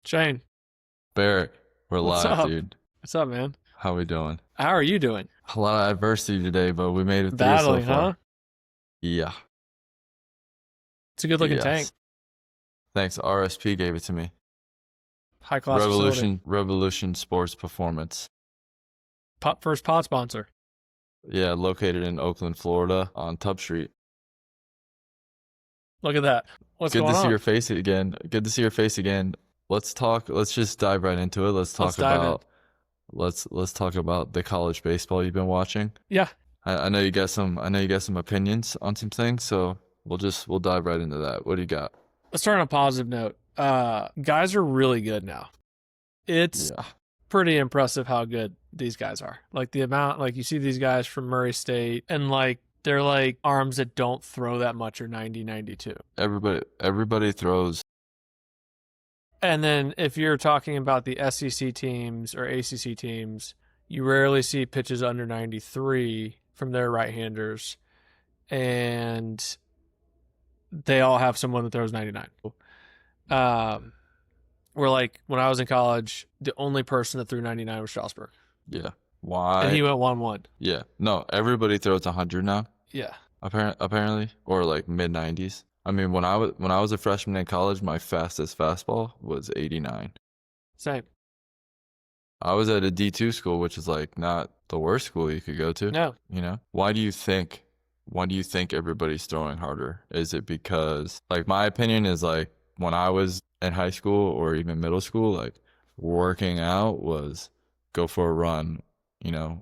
Shane, Barrett, we're what's live, up? dude. What's up, man? How we doing? How are you doing? A lot of adversity today, but we made it through so Battling, huh? far. Yeah, It's a good looking tank. yes. Thanks. RSP gave it to me. High class facility. Revolution Sports Performance. First pod sponsor. Yeah, located in Oakland, Florida, on Tubb Street. Look at that. What's Good going to see on? your face again. Good to see your face again. Let's talk. Let's just dive right into it. Let's Let's talk dive in. about. Let's talk about the college baseball you've been watching. Yeah. I know you got some. I know you got some opinions on some things. So we'll dive right into that. What do you got? Let's start on a positive note. Guys are really good now. It's Yeah. pretty impressive how good these guys are. Like the amount, like you see these guys from Murray State and like they're like arms that don't throw that much or 90, 92. Everybody throws. And then if you're talking about the SEC teams or ACC teams, you rarely see pitches under 93 from their right-handers, and they all have someone that throws 99. Where like when I was in college, the only person that threw 99 was Strasburg, Yeah. Why? and he went 1-1. Yeah. No, everybody throws 100 now, Yeah, apparently, or like mid 90s. I mean, when I was a freshman in college, my fastest fastball was 89. same. I was at a D2 school, which is like not the worst school you could go to. No, You know? Why do you think everybody's throwing harder? Is it because, like, my opinion is like when I was in high school or even middle school, like working out was go for a run,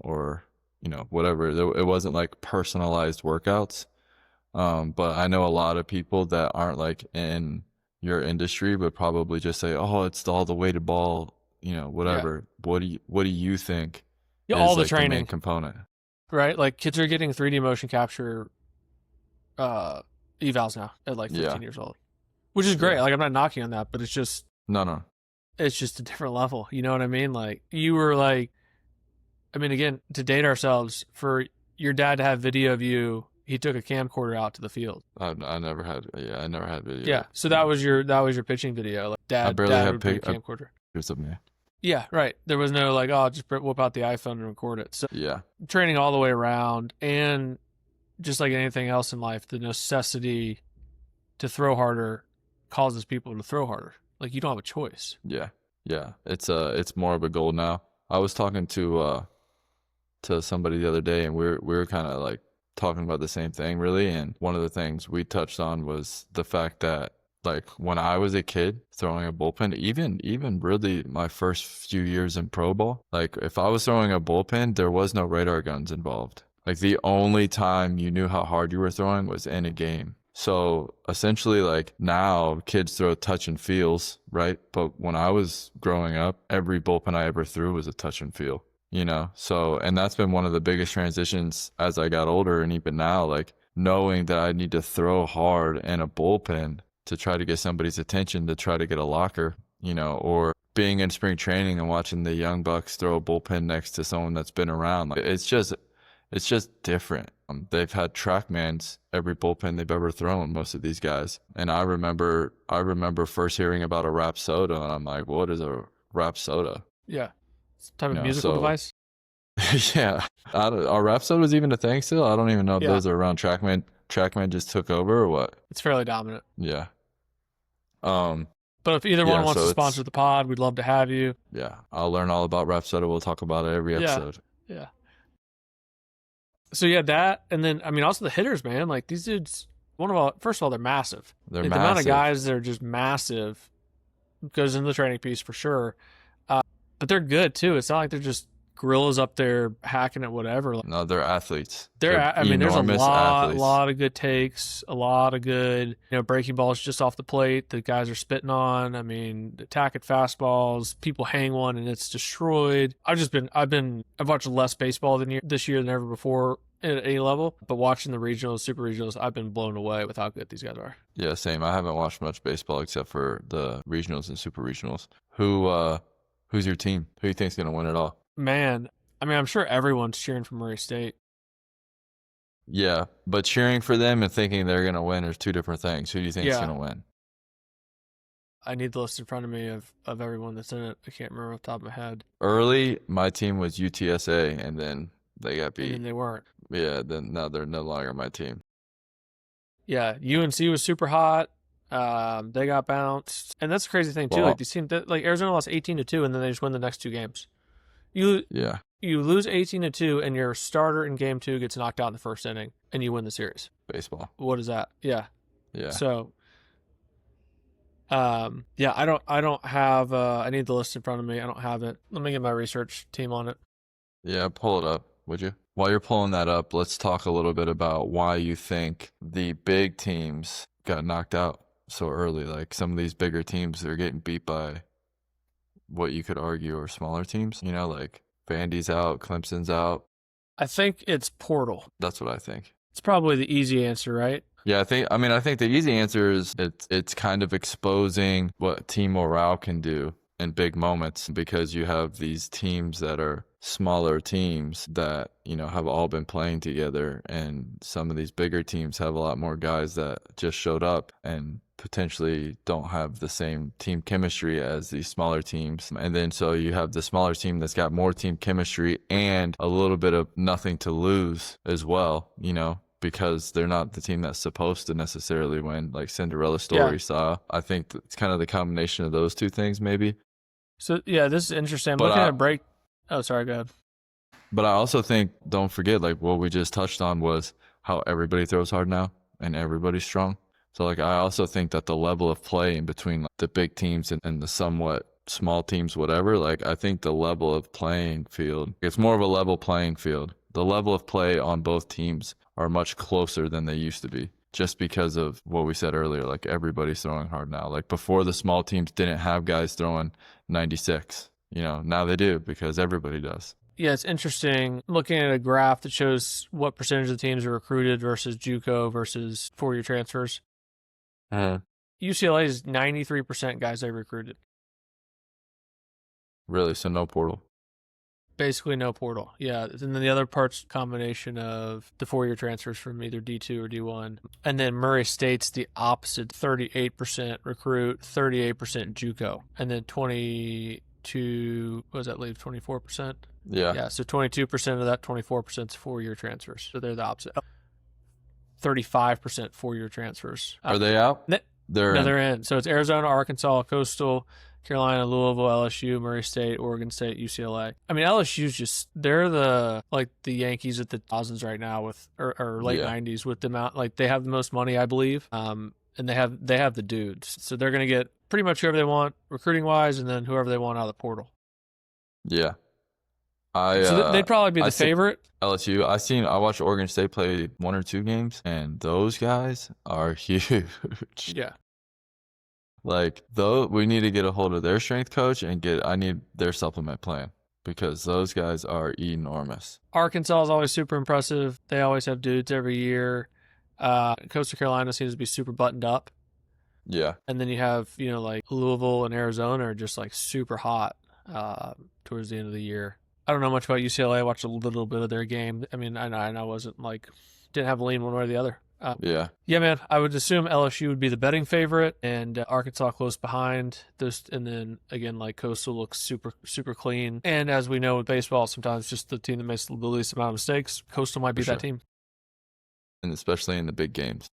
or whatever. It wasn't like personalized workouts. But I know a lot of people that aren't like in your industry, but probably just say, "Oh, it's all the weighted ball," whatever. What do you think yeah, is all the like the main training, component? right? Like kids are getting 3D motion capture evals now at like 15 Yeah, years old, which is great. yeah. Like I'm not knocking on that, but No. it's just a different level. You know what I mean? Like you were like, I mean, again, to date ourselves, for your dad to have video of you, he took a camcorder out to the field. I never had. Yeah, I never had video. Yeah, so Yeah. that was your pitching video. Like I dad, barely dad have would bring a camcorder. pictures of me. Yeah, right. There was no like, oh, just whip out the iPhone and record it. So Yeah, training all the way around, and just like anything else in life, the necessity to throw harder causes people to throw harder. Like you don't have a choice. yeah, yeah. It's more of a goal now. I was talking to somebody the other day, and we were kind of like talking about the same thing, really. And one of the things we touched on was the fact that, like, when I was a kid throwing a bullpen, even really my first few years in pro ball, like if I was throwing a bullpen, there was no radar guns involved. Like the only time you knew how hard you were throwing was in a game. So essentially, like now kids throw touch and feels, right? But when I was growing up, every bullpen I ever threw was a touch and feel, So, and that's been one of the biggest transitions as I got older, and even now, like knowing that I need to throw hard in a bullpen to try to get somebody's attention, to try to get a locker, or being in spring training and watching the young bucks throw a bullpen next to someone that's been around. Like it's just different. They've had TrackMans every bullpen they've ever thrown, most of these guys. And I remember first hearing about a Rapsoda, and I'm like, what is a Rapsoda? Yeah, it's a type of musical So device. yeah, are Rapsodas even a thing still? I don't even know if Yeah, those are around. TrackMan just took over or what? it's fairly dominant. Yeah. Um, But if either one yeah, wants so to it's, sponsor the pod, we'd love to have you. yeah, I'll learn all about Rapsoda. We'll talk about it every Yeah, episode. yeah. So yeah, that, and then I mean also the hitters, man. Like these dudes, first of all, they're massive. They're Like, the amount of massive. guys that are just massive goes into the training piece for sure. But they're good too. It's not like they're just gorillas up there hacking at whatever. Like, No, they're athletes. I mean, there's a enormous athletes. lot of good takes, a lot of good, breaking balls just off the plate that guys are spitting on. I mean, attack at fastballs, people hang one and it's destroyed. I've watched less baseball this year than ever before at any level, but watching the regionals, super regionals, I've been blown away with how good these guys are. Yeah, same. I haven't watched much baseball except for the regionals and super regionals. Who's your team? Who do you think's gonna win it all? Man, I mean, I'm sure everyone's cheering for Murray State. Yeah, but cheering for them and thinking they're gonna win are two different things. Who do you think is Yeah. gonna win? I need the list in front of me of everyone that's in it. I can't remember off the top of my head. Early, my team was UTSA, and then they got beat. And then they weren't. Yeah, then now they're no longer my team. Yeah, UNC was super hot. They got bounced, and that's the crazy thing too. Well, Like these teams, like Arizona lost 18-2, and then they just win the next 2 games. You lose 18-2, and your starter in game 2 gets knocked out in the first inning, and you win the series. Baseball. What is that? Yeah. Yeah. So, yeah, I don't have. I need the list in front of me. I don't have it. Let me get my research team on it. Yeah, pull it up, would you? While you're pulling that up, let's talk a little bit about why you think the big teams got knocked out so early. Like some of these bigger teams, they're getting beat by what you could argue are smaller teams. You know, like Vandy's out, Clemson's out. I think it's portal. That's what I think. It's probably the easy answer, right? Yeah, I think the easy answer is it's kind of exposing what team morale can do in big moments, because you have these teams that are smaller teams that, you know, have all been playing together, and some of these bigger teams have a lot more guys that just showed up and potentially don't have the same team chemistry as these smaller teams. And then so you have the smaller team that's got more team chemistry and a little bit of nothing to lose as well, you know, because they're not the team that's supposed to necessarily win, like Cinderella story style. I think it's kind of the combination of those two things, maybe. So, yeah, this is interesting. I'm But looking at break. Oh, sorry, go ahead. But I also think, don't forget, like what we just touched on was how everybody throws hard now and everybody's strong. So, like, I also think that the level of play in between like, the big teams and the somewhat small teams, whatever, like, I think the level of playing field, it's more of a level playing field. The level of play on both teams are much closer than they used to be, just because of what we said earlier. Like, everybody's throwing hard now. Like, before, the small teams didn't have guys throwing 96. You know, now they do, because everybody does. Yeah, it's interesting looking at a graph that shows what percentage of the teams are recruited versus JUCO versus 4-year transfers. UCLA is 93% guys they recruited. Really? So no portal? Basically no portal. Yeah, and then the other part's combination of the 4-year transfers from either D2 or D1. And then Murray State's the opposite, 38% recruit, 38% JUCO. And then 22, what does that leave, 24%? Yeah, so 22% of that 24% is 4-year transfers. So they're the opposite. 35% 4-year transfers. Are they out? They're in. So it's Arizona, Arkansas, Coastal, Carolina, Louisville, LSU, Murray State, Oregon State, UCLA. I mean, LSU's just, they're the Yankees at the thousands right now with, or late 90s with the amount, like they have the most money, I believe. And they have the dudes. So they're going to get pretty much whoever they want recruiting wise, and then whoever they want out of the portal. Yeah. So they'd probably be the favorite. LSU. I watched Oregon State play 1 or 2 games, and those guys are huge. Yeah. Like, though, we need to get a hold of their strength coach and I need their supplement plan, because those guys are enormous. Arkansas is always super impressive. They always have dudes every year. Coastal Carolina seems to be super buttoned up. Yeah. And then you have, you know, like Louisville and Arizona are just like super hot towards the end of the year. I don't know much about UCLA. I watched a little bit of their game. I mean, I wasn't like, didn't have a lean one way or the other. Yeah, man. I would assume LSU would be the betting favorite, and Arkansas close behind. And then again, like Coastal looks super, super clean. And as we know with baseball, sometimes just the team that makes the least amount of mistakes. Coastal might be that team, and especially in the big games.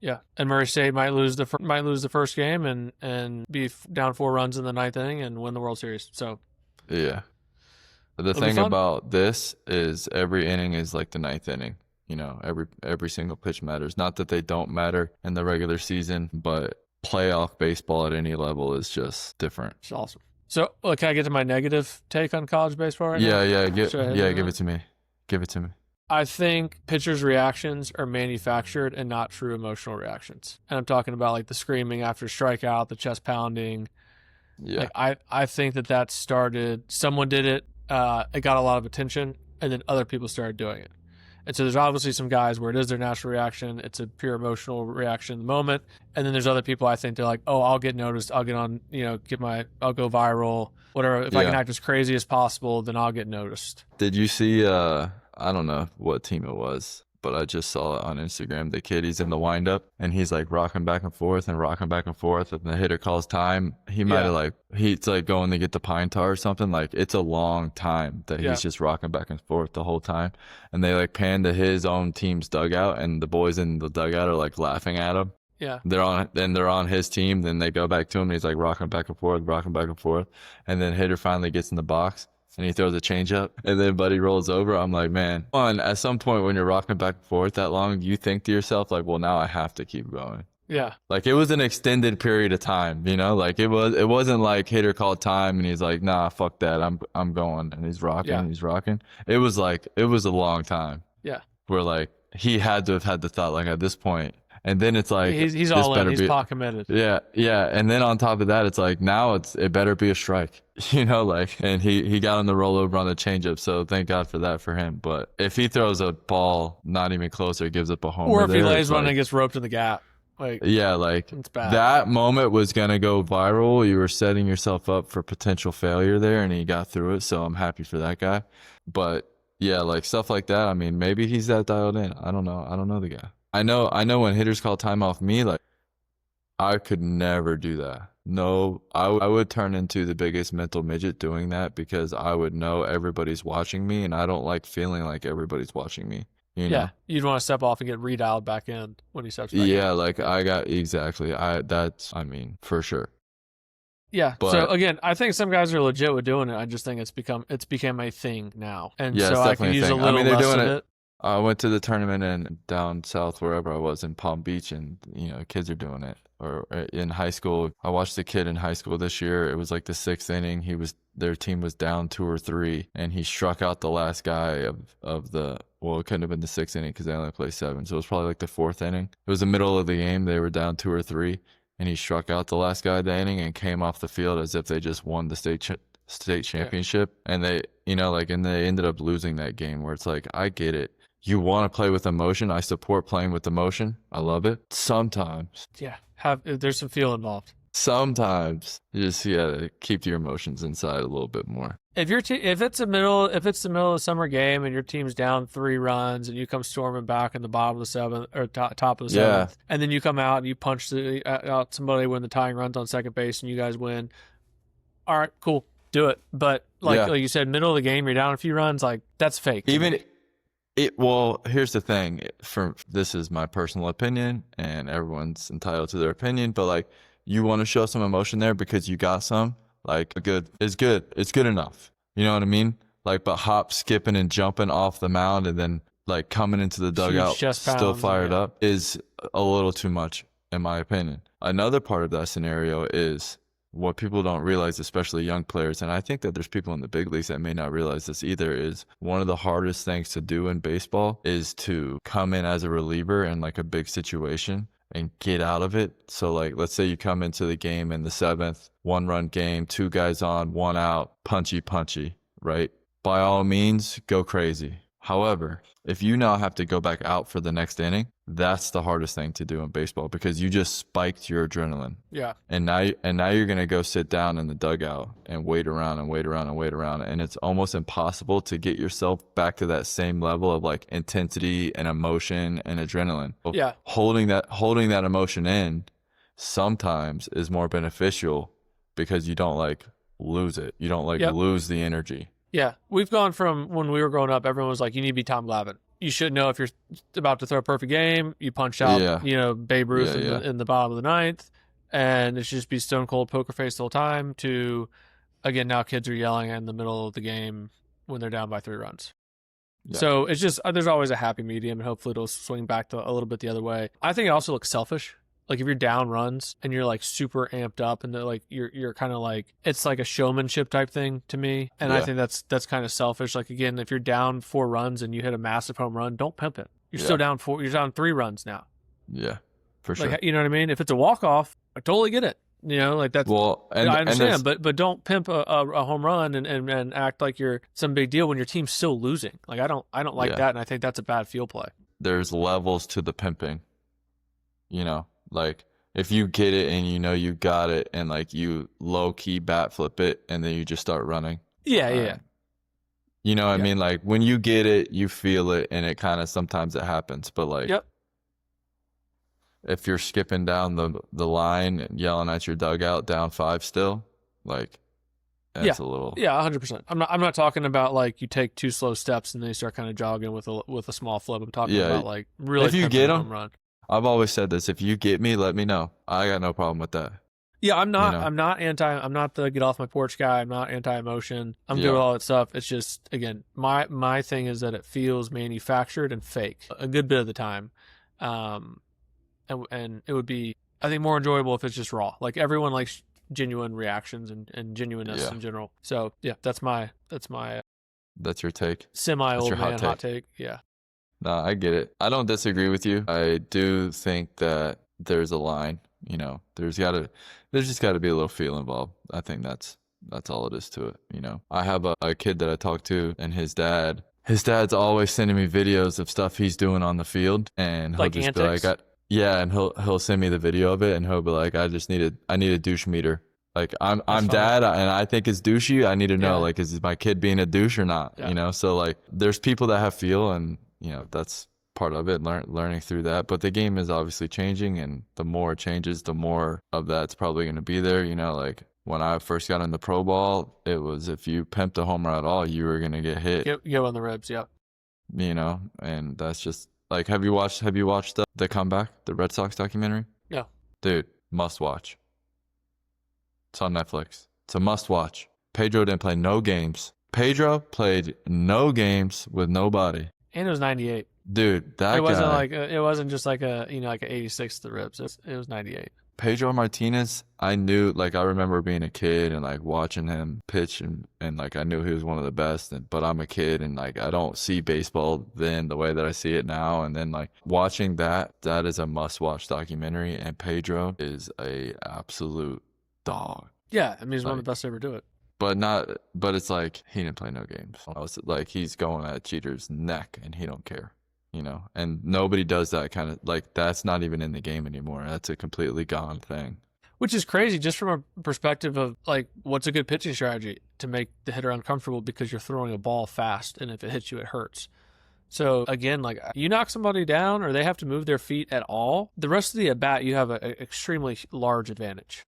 Yeah, and Murray State might lose the first game and be down 4 runs in the 9th inning and win the World Series. So yeah, the thing about this is every inning is like the 9th inning. You know, every single pitch matters. Not that they don't matter in the regular season, but playoff baseball at any level is just different. It's awesome. So, can I get to my negative take on college baseball right now? Yeah, give it to me. Give it to me. I think pitchers' reactions are manufactured and not true emotional reactions. And I'm talking about like the screaming after strikeout, the chest pounding. Yeah. Like, I think that started, someone did it, it got a lot of attention, and then other people started doing it. And so there's obviously some guys where it is their natural reaction. It's a pure emotional reaction in the moment. And then there's other people, I think they're like, oh, I'll get noticed. I'll get on, you know, I'll go viral, whatever. If I can act as crazy as possible, then I'll get noticed. Did you see, I don't know what team it was, but I just saw it on Instagram. The kid, he's in the windup and he's like rocking back and forth and rocking back and forth. And the hitter calls time. He might have he's like going to get the pine tar or something. Like it's a long time that he's just rocking back and forth the whole time. And they like pan to his own team's dugout, and the boys in the dugout are like laughing at him. Yeah. They're on his team. Then they go back to him and he's like rocking back and forth. And then hitter finally gets in the box and he throws a changeup, and then buddy rolls over. I'm like, man, at some point when you're rocking back and forth that long, you think to yourself like, well, now I have to keep going. Yeah. Like it was an extended period of time, you know, like it wasn't like hitter called time and he's like, nah, fuck that. I'm going. And he's rocking. It was a long time. Yeah. Where like he had to have had the thought like at this point. And then it's like he's all in. He's pot committed. Yeah. And then on top of that, it's like now it better be a strike, you know, like, and he got on the rollover on the changeup, so thank God for that for him. But if he throws a ball not even closer, gives up a homer, or if he lays one and gets roped in the gap, like it's bad. That moment was gonna go viral. You were setting yourself up for potential failure there, and he got through it. So I'm happy for that guy. But yeah, like stuff like that. I mean, maybe he's that dialed in. I don't know the guy. I know when hitters call time off me, like I could never do that. No, I would turn into the biggest mental midget doing that, because I would know everybody's watching me, and I don't like feeling like everybody's watching me. You know? Yeah, you'd want to step off and get redialed back in when he steps back in. Yeah, like I got exactly. I mean, for sure. Yeah. But, so again, I think some guys are legit with doing it. I just think it's become a thing now, and yeah, so I can use a little less of it. I went to the tournament in down south, wherever I was in Palm Beach, and kids are doing it. Or in high school, I watched a kid in high school this year. It was like the 6th inning. Their team was down 2 or 3, and he struck out the last guy of the. Well, it couldn't have been the 6th inning because they only play 7, so it was probably like the 4th inning. It was the middle of the game. They were down 2 or 3, and he struck out the last guy of the inning and came off the field as if they just won the state championship. Yeah. And they, and they ended up losing that game. Where it's like, I get it. You want to play with emotion. I support playing with emotion. I love it. Sometimes. Yeah. There's some feel involved. Sometimes you just gotta keep your emotions inside a little bit more. If it's the middle of the summer game and your team's down 3 runs and you come storming back in the bottom of the 7th or top of the 7th, and then you come out and you punch out somebody when the tying runs on second base and you guys win. All right, cool, do it. But like you said, middle of the game, you're down a few runs. Like that's fake. Well, here's the thing. This is my personal opinion, and everyone's entitled to their opinion. But like, you want to show some emotion there because you got some. Like, it's good. It's good enough. You know what I mean? Like, but hop, skipping, and jumping off the mound, and then like coming into the dugout still fired up is a little too much, in my opinion. Another part of that scenario is what people don't realize, especially young players, and I think that there's people in the big leagues that may not realize this either, is one of the hardest things to do in baseball is to come in as a reliever in like a big situation and get out of it. So like, let's say you come into the game in the 7th, 1-run game, 2 guys on, 1 out, punchy, right? By all means, go crazy. However, if you now have to go back out for the next inning, that's the hardest thing to do in baseball, because you just spiked your adrenaline. Yeah. And now you're going to go sit down in the dugout and wait around. And it's almost impossible to get yourself back to that same level of like intensity and emotion and adrenaline. Yeah. Holding that emotion in sometimes is more beneficial because you don't like lose it. You don't like lose the energy. Yeah, we've gone from when we were growing up, everyone was like, you need to be Tom Glavine. You should know if you're about to throw a perfect game, you punch out, Babe Ruth in the bottom of the 9th, and it should just be stone cold poker face the whole time, to, again, now kids are yelling in the middle of the game when they're down by 3 runs. Yeah. So it's just, there's always a happy medium, and hopefully it'll swing back a little bit the other way. I think it also looks selfish. Like if you're down runs and you're like super amped up and like you're kind of like, it's like a showmanship type thing to me. And I think that's kind of selfish. Like again, if you're down 4 runs and you hit a massive home run, don't pimp it. You're still down 4. You're down 3 runs now. Yeah, for sure. Like, you know what I mean? If it's a walk-off, I totally get it. Like that's, I understand, but don't pimp a home run and act like you're some big deal when your team's still losing. Like I don't like that. And I think that's a bad field play. There's levels to the pimping, Like if you get it and you got it and like you low key bat flip it and then you just start running. Yeah. You know what I Yeah. mean? Like when you get it, you feel it, and it kind of sometimes it happens. But like Yep. if you're skipping down the line and yelling at your dugout down 5 still, like Yeah. that's a little. Yeah, 100%. I'm not talking about like you take 2 slow steps and then you start kind of jogging with a small flip. I'm talking Yeah, about like really if you pimping a get home them, run. I've always said this: if you get me, let me know. I got no problem with that. Yeah, You know? I'm not the get off my porch guy. I'm not anti-emotion. I'm good Yeah, with all that stuff. It's just, again, my thing is that it feels manufactured and fake a good bit of the time. Um, and it would be, I think, more enjoyable if it's just raw. Like everyone likes genuine reactions and genuineness yeah. in general. So yeah, that's my That's your take. semi That's old your man hot hot take. take. Yeah. No, I get it. I don't disagree with you. I do think that there's a line. You know, there's just gotta be a little feel involved. I think that's all it is to it. You know, I have a kid that I talk to, and his dad's always sending me videos of stuff he's doing on the field, and he'll Like just be antics. like, yeah, and he'll send me the video of it, and he'll be like, I need a douche meter. Like That's I'm funny. dad, and I think it's douchey. I need to know, Yeah. like, is my kid being a douche or not? Yeah. You know, so like, there's people that have feel, and you know, that's part of it, learning through that. But the game is obviously changing, and the more it changes, the more of that's probably going to be there. You know, like when I first got into pro ball, it was if you pimped a homer at all, you were going to get hit. Get on the ribs. Yep. You know, and that's just like, have you watched the comeback, the Red Sox documentary? Yeah. Dude, must watch. It's on Netflix. It's a must watch. Pedro didn't play no games. Pedro played no games with nobody. And it was 98. Dude, that It wasn't guy, like it wasn't just like a like a 86 to the ribs. It was 98. Pedro Martinez, I knew, like, I remember being a kid and like watching him pitch, and like I knew he was one of the best, but I'm a kid and like I don't see baseball then the way that I see it now. And then like watching that is a must watch documentary, and Pedro is a absolute dog. Yeah, I mean he's one of Like, the best to ever do it. but it's like he didn't play no games. I was like, he's going at Cheater's neck and he don't care, you know. And nobody does that kind of, like, that's not even in the game anymore. That's a completely gone thing. Which is crazy just from a perspective of like what's a good pitching strategy to make the hitter uncomfortable because you're throwing a ball fast and if it hits you it hurts. So again, like you knock somebody down or they have to move their feet at all, the rest of the at bat you have an extremely large advantage.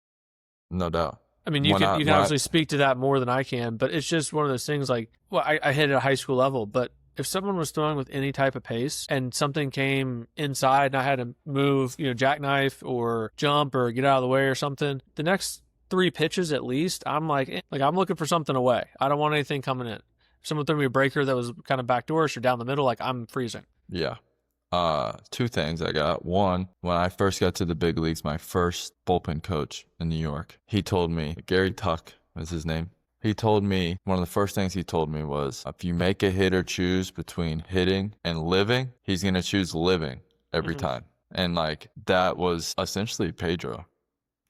No doubt. I mean, you can obviously speak to that more than I can, but it's just one of those things like, well, I hit at a high school level, but if someone was throwing with any type of pace and something came inside and I had to move, jackknife or jump or get out of the way or something, the next 3 pitches at least, I'm like I'm looking for something away. I don't want anything coming in. If someone threw me a breaker that was kind of backdoorish or down the middle, like I'm freezing. Yeah. 2 things I got. One, when I first got to the big leagues, my first bullpen coach in New York, he told me, Gary Tuck was his name. He told me, one of the first things he told me was, if you make a hitter choose between hitting and living, he's going to choose living every time. And like, that was essentially Pedro.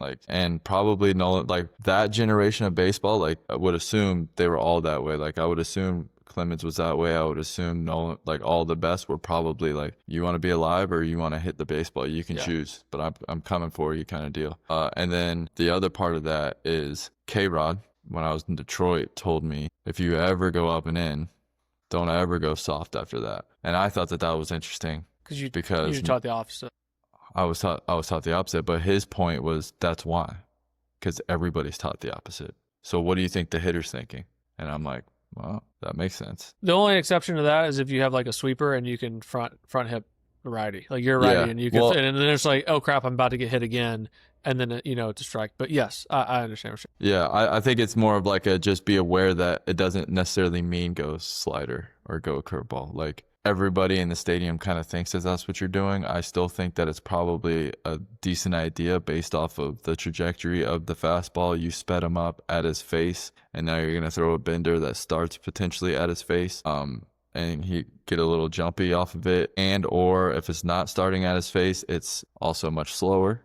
Like, and probably Nolan, like that generation of baseball, like I would assume they were all that way. Like I would assume Clemens was that way. I would assume Nolan, like all the best were probably like, you want to be alive or you want to hit the baseball, you can choose, but I'm coming for you kind of deal. And then the other part of that is K-Rod, when I was in Detroit, told me, if you ever go up and in, don't ever go soft after that. And I thought that was interesting because you taught the opposite. I was taught the opposite, but his point was that's why, because everybody's taught the opposite. So what do you think the hitter's thinking? And I'm like, well, that makes sense. The only exception to that is if you have like a sweeper and you can front hip righty, like you're righty and you can, and then it's like, oh crap, I'm about to get hit again, and then it's a strike. But yes, I understand what you're saying. Yeah, I think it's more of like just be aware that it doesn't necessarily mean go slider or go curveball. Like everybody in the stadium kind of thinks that that's what you're doing. I still think that it's probably a decent idea based off of the trajectory of the fastball. You sped him up at his face, and now you're going to throw a bender that starts potentially at his face. And he get a little jumpy off of it. And or if it's not starting at his face, it's also much slower.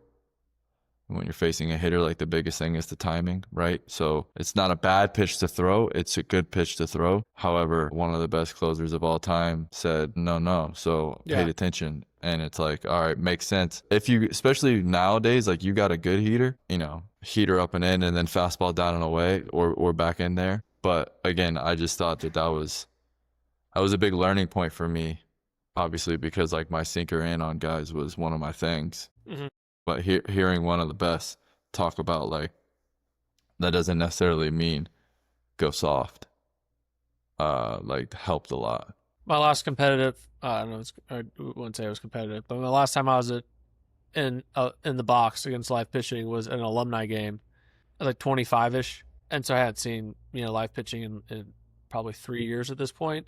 When you're facing a hitter, like the biggest thing is the timing, right? So it's not a bad pitch to throw. It's a good pitch to throw. However, one of the best closers of all time said, no. So paid attention. And it's like, all right, makes sense. If you, especially nowadays, like you got a good heater, heater up and in and then fastball down and away or back in there. But again, I just thought that was a big learning point for me, obviously, because like my sinker in on guys was one of my things. Mm-hmm. But hearing one of the best talk about like that doesn't necessarily mean go soft. Like helped a lot. My last competitive, I don't know, I wouldn't say it was competitive, but the last time I was in the box against live pitching was an alumni game, like 25-ish. And so I had seen, live pitching in probably 3 years at this point.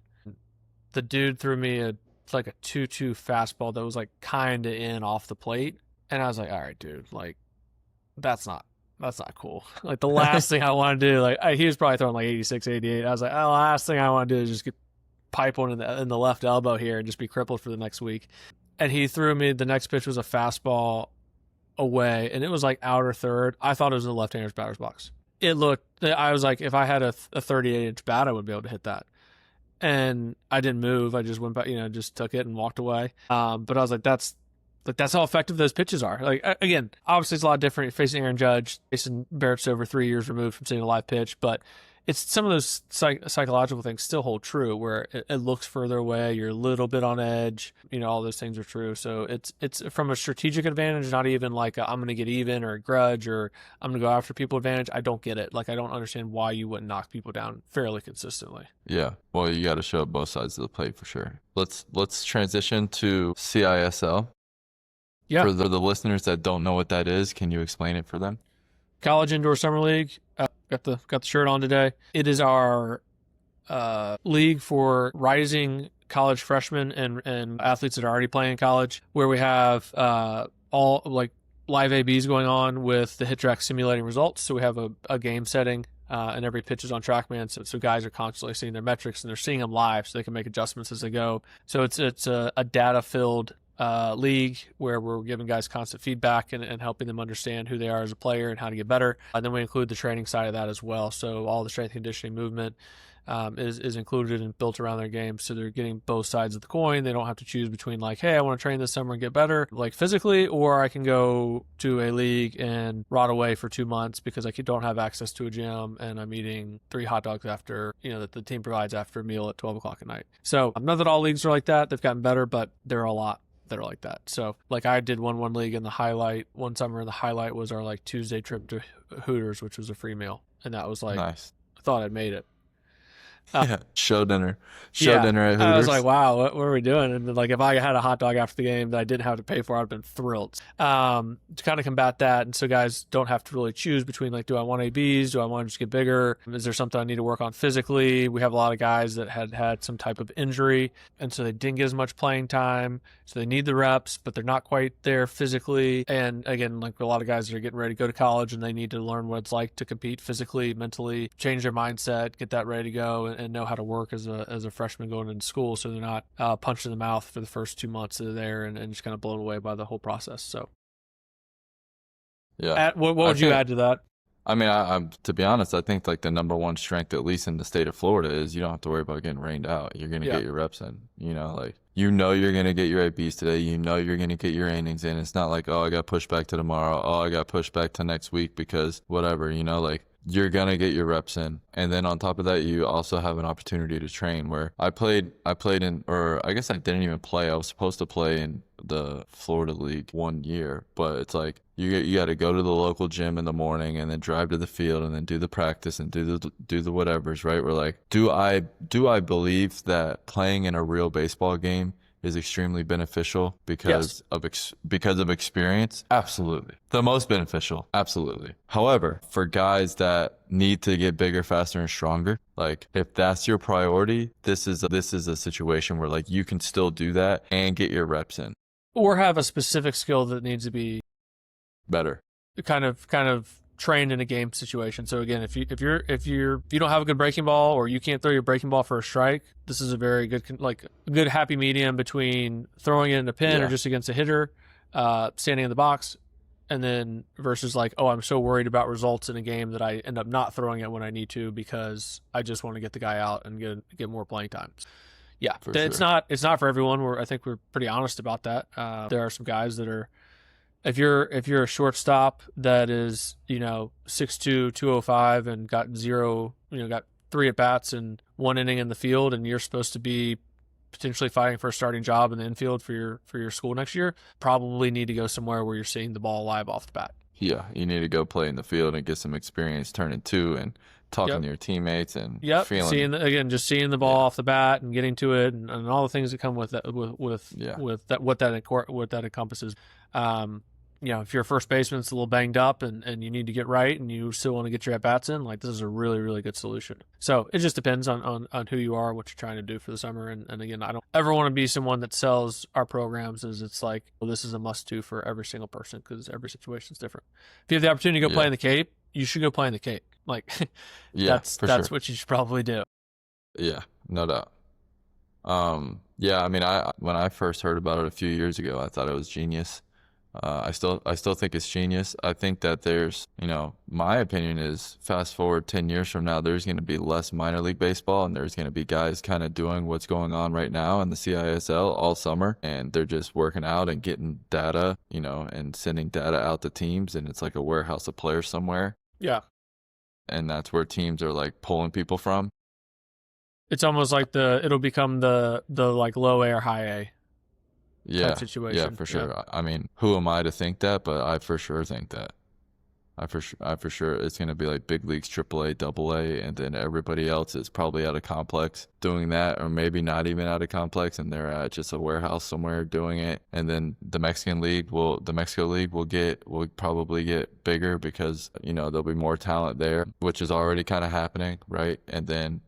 The dude threw me like a 2-2 fastball that was like kind of in off the plate. And I was like, all right, dude, like that's not cool. Like the last thing I want to do, like he was probably throwing like 86, 88. I was like, oh, the last thing I want to do is just get pipe one in the left elbow here and just be crippled for the next week. And he threw me, the next pitch was a fastball away, and it was like outer third. I thought it was in the left-hander's batter's box. I was like, if I had a 38-inch bat, I would be able to hit that. And I didn't move. I just went back, just took it and walked away. But I was like, that's how effective those pitches are. Like, again, obviously it's a lot different. You're facing Aaron Judge, facing Barrett Stover 3 years removed from seeing a live pitch, but it's some of those psychological things still hold true where it looks further away. You're a little bit on edge. All those things are true. So it's from a strategic advantage, not even like I'm going to get even or a grudge or I'm going to go after people advantage. I don't get it. Like, I don't understand why you wouldn't knock people down fairly consistently. Yeah. Well, you got to show up both sides of the plate for sure. Let's transition to CISL. Yeah. For the listeners that don't know what that is, can you explain it for them? College Indoor Summer League. Got the shirt on today. It is our league for rising college freshmen and athletes that are already playing in college, where we have all like live ABs going on with the hit track simulating results. So we have a game setting and every pitch is on TrackMan. So guys are constantly seeing their metrics and they're seeing them live so they can make adjustments as they go. So it's a data-filled league where we're giving guys constant feedback and helping them understand who they are as a player and how to get better. And then we include the training side of that as well. So all the strength and conditioning movement is included and built around their game. So they're getting both sides of the coin. They don't have to choose between like, hey, I want to train this summer and get better, like physically, or I can go to a league and rot away for 2 months because I don't have access to a gym and I'm eating 3 hot dogs after, that the team provides after a meal at 12 o'clock at night. So not that all leagues are like that. They've gotten better, but there are a lot that are like that. So like I did one league in the highlight one summer, and the highlight was our like Tuesday trip to Hooters, which was a free meal. And that was like, nice. I thought I'd made it. Yeah, show dinner at Hooters. I was like, wow, what are we doing? And then, like, if I had a hot dog after the game that I didn't have to pay for, I'd have been thrilled. To kind of combat that, and so guys don't have to really choose between like, do I want ABs? Do I want to just get bigger? Is there something I need to work on physically? We have a lot of guys that had some type of injury, and so they didn't get as much playing time. So they need the reps, but they're not quite there physically. And again, like a lot of guys that are getting ready to go to college, and they need to learn what it's like to compete physically, mentally, change their mindset, get that ready to go, and know how to work as a freshman going into school, so they're not punched in the mouth for the first 2 months that they're there and just kind of blown away by the whole process. So, yeah. What would you add to that? I mean, I'm to be honest, I think like the number one strength, at least in the state of Florida, is you don't have to worry about getting rained out. You're gonna get your reps in. Like you're gonna get your ABs today. You're gonna get your innings in. It's not like, oh, I got pushed back to tomorrow. Oh, I got pushed back to next week because whatever. Like you're gonna get your reps in. And then on top of that, you also have an opportunity to train. Where I played in, or I guess I didn't even play. I was supposed to play in the Florida League 1 year, but it's like you got to go to the local gym in the morning and then drive to the field and then do the practice and do the whatevers, right? We're like, do I believe that playing in a real baseball game is extremely beneficial because of experience? Absolutely. The most beneficial, absolutely. However, for guys that need to get bigger, faster, and stronger, like if that's your priority, this is a situation where like you can still do that and get your reps in, or have a specific skill that needs to be better, kind of trained in a game situation. So again, if you don't have a good breaking ball, or you can't throw your breaking ball for a strike, this is a very good good happy medium between throwing it in a pin or just against a hitter, standing in the box, and then versus like, oh, I'm so worried about results in a game that I end up not throwing it when I need to because I just want to get the guy out and get more playing time. Yeah, it's not for everyone. I think we're pretty honest about that. There are some guys that are, if you're a shortstop that is 6'2", 205 and got 3 at bats and 1 inning in the field, and you're supposed to be potentially fighting for a starting job in the infield for your school next year, probably need to go somewhere where you're seeing the ball live off the bat. Yeah, you need to go play in the field and get some experience turning two and talking to your teammates and feeling. Just seeing the ball off the bat and getting to it and all the things that come with that, with that, what that encompasses. If you're a first baseman that's a little banged up and you need to get right and you still want to get your at-bats in, like, this is a really, really good solution. So it just depends on who you are, what you're trying to do for the summer. And again, I don't ever want to be someone that sells our programs as it's like, well, this is a must-do for every single person because every situation is different. If you have the opportunity to go play in the Cape, you should go play in the Cape. Like, that's what you should probably do. Yeah, no doubt. I mean, when I first heard about it a few years ago, I thought it was genius. I still think it's genius. I think that there's, my opinion is fast forward 10 years from now, there's going to be less minor league baseball and there's going to be guys kind of doing what's going on right now in the CISL all summer. And they're just working out and getting data, and sending data out to teams. And it's like a warehouse of players somewhere. Yeah. And that's where teams are like pulling people from. It's almost like it'll become the like low A or high A. Type situation. Yeah, for sure. Yeah. I mean, who am I to think that? But I for sure think that. I for sure it's going to be like big leagues, AAA, AA, and then everybody else is probably at a complex doing that, or maybe not even at a complex, and they're at just a warehouse somewhere doing it. And then the Mexico League will probably get bigger because there'll be more talent there, which is already kind of happening, right? And then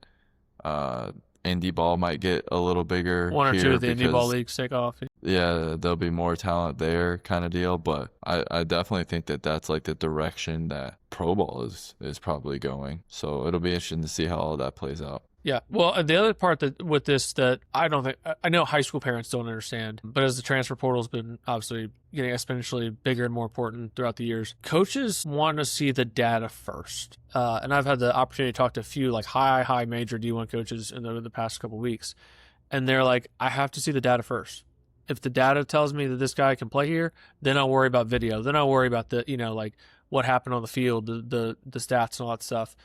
indie ball might get a little bigger. One or two of the indie ball leagues take off. Yeah, there'll be more talent there kind of deal. But I definitely think that that's like the direction that pro ball is probably going. So it'll be interesting to see how all that plays out. Yeah. Well, the other part that I know high school parents don't understand, but as the transfer portal has been obviously getting exponentially bigger and more important throughout the years, coaches want to see the data first. And I've had the opportunity to talk to a few like high major D1 coaches in the past couple of weeks. And they're like, I have to see the data first. If the data tells me that this guy can play here, then I'll worry about video. Then I'll worry about like what happened on the field, the stats and all that stuff.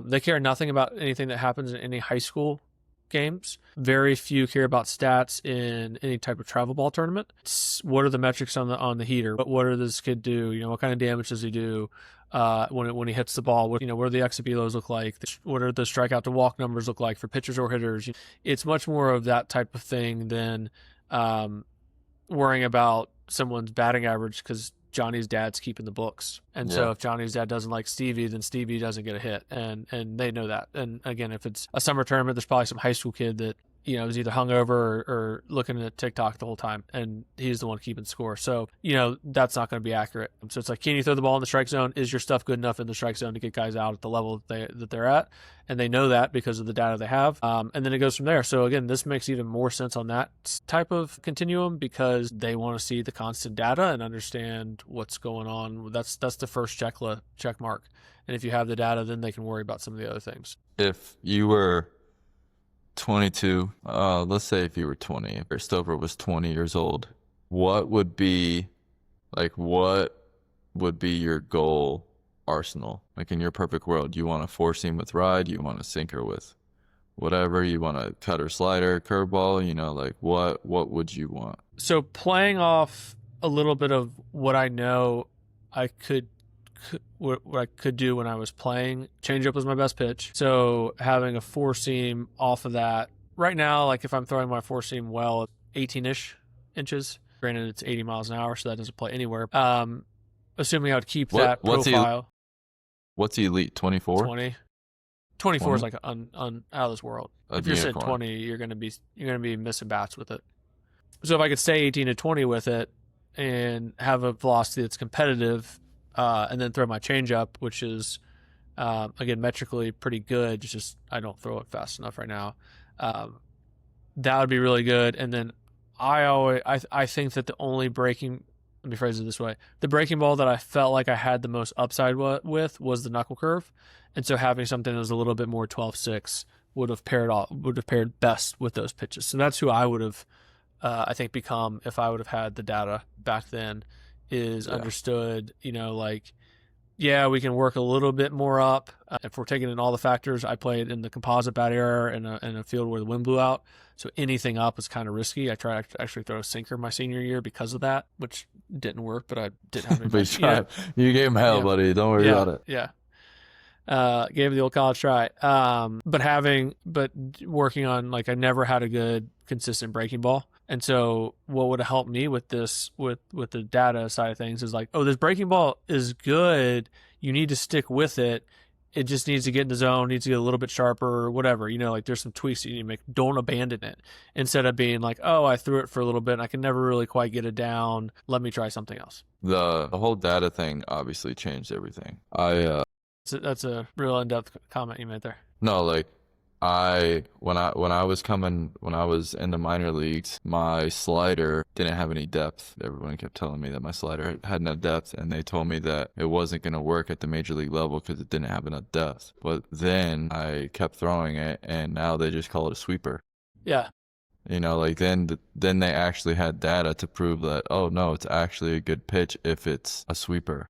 They care nothing about anything that happens in any high school games. Very few care about stats in any type of travel ball tournament. What are the metrics on the heater? What does this kid do? What kind of damage does he do when he hits the ball? What do the exit belos look like? What are the strikeout to walk numbers look like for pitchers or hitters? It's much more of that type of thing than worrying about someone's batting average because Johnny's dad's keeping the books. And so if Johnny's dad doesn't like Stevie, then Stevie doesn't get a hit. And they know that. And again, if it's a summer tournament, there's probably some high school kid that, is either hungover or looking at TikTok the whole time. And he's the one keeping score. So, that's not going to be accurate. So it's like, can you throw the ball in the strike zone? Is your stuff good enough in the strike zone to get guys out at the level that they're at? And they know that because of the data they have. And then it goes from there. So again, this makes even more sense on that type of continuum because they want to see the constant data and understand what's going on. That's the first check mark. And if you have the data, then they can worry about some of the other things. If you were 22, let's say if you were 20, if Stover was 20 years old, what would be your goal arsenal? Like in your perfect world, you want a four seam with ride, you want a sinker with whatever, you want a cutter, slider, curveball, like what would you want? So playing off a little bit of what I know what I could do when I was playing, changeup was my best pitch. So having a four seam off of that right now, like if I'm throwing my four seam 18-ish inches, granted it's 80 miles an hour, so that doesn't play anywhere. Assuming I would keep that profile. What's elite? 24? 20. 24 is like out of this world. If you're sitting 20, you're gonna be missing bats with it. So if I could stay 18 to 20 with it and have a velocity that's competitive, and then throw my changeup, which is again metrically pretty good. It's just I don't throw it fast enough right now. That would be really good. And then I think that the only breaking, let me phrase it this way, the breaking ball that I felt like I had the most upside with was the knuckle curve, and so having something that was a little bit more 12-6 would have paired best with those pitches. So that's who I would have I think become if I would have had the data back then. Understood, like yeah, we can work a little bit more up. If we're taking in all the factors, I played in the composite bat error in a field where the wind blew out. So anything up is kind of risky. I tried to actually throw a sinker my senior year because of that, which didn't work, but I didn't have any. But you tried. You gave him hell, Yeah. buddy. Don't worry about it. Yeah. Gave it the old college try. But working on, like, I never had a good consistent breaking ball. And so what would have helped me with this, with the data side of things is like, oh, this breaking ball is good. You need to stick with it. It just needs to get in the zone, needs to get a little bit sharper or whatever. You know, like there's some tweaks you need to make. Don't abandon it. Instead of being like, oh, I threw it for a little bit and I can never really quite get it down. Let me try something else. The whole data thing obviously changed everything. That's a real in-depth comment you made there. No, like when I was in the minor leagues, my slider didn't have any depth. Everyone kept telling me that my slider had no depth, and they told me that it wasn't going to work at the major league level because it didn't have enough depth. But then I kept throwing it, and now they just call it a sweeper. Yeah. You know, like then they actually had data to prove that, oh no, it's actually a good pitch if it's a sweeper.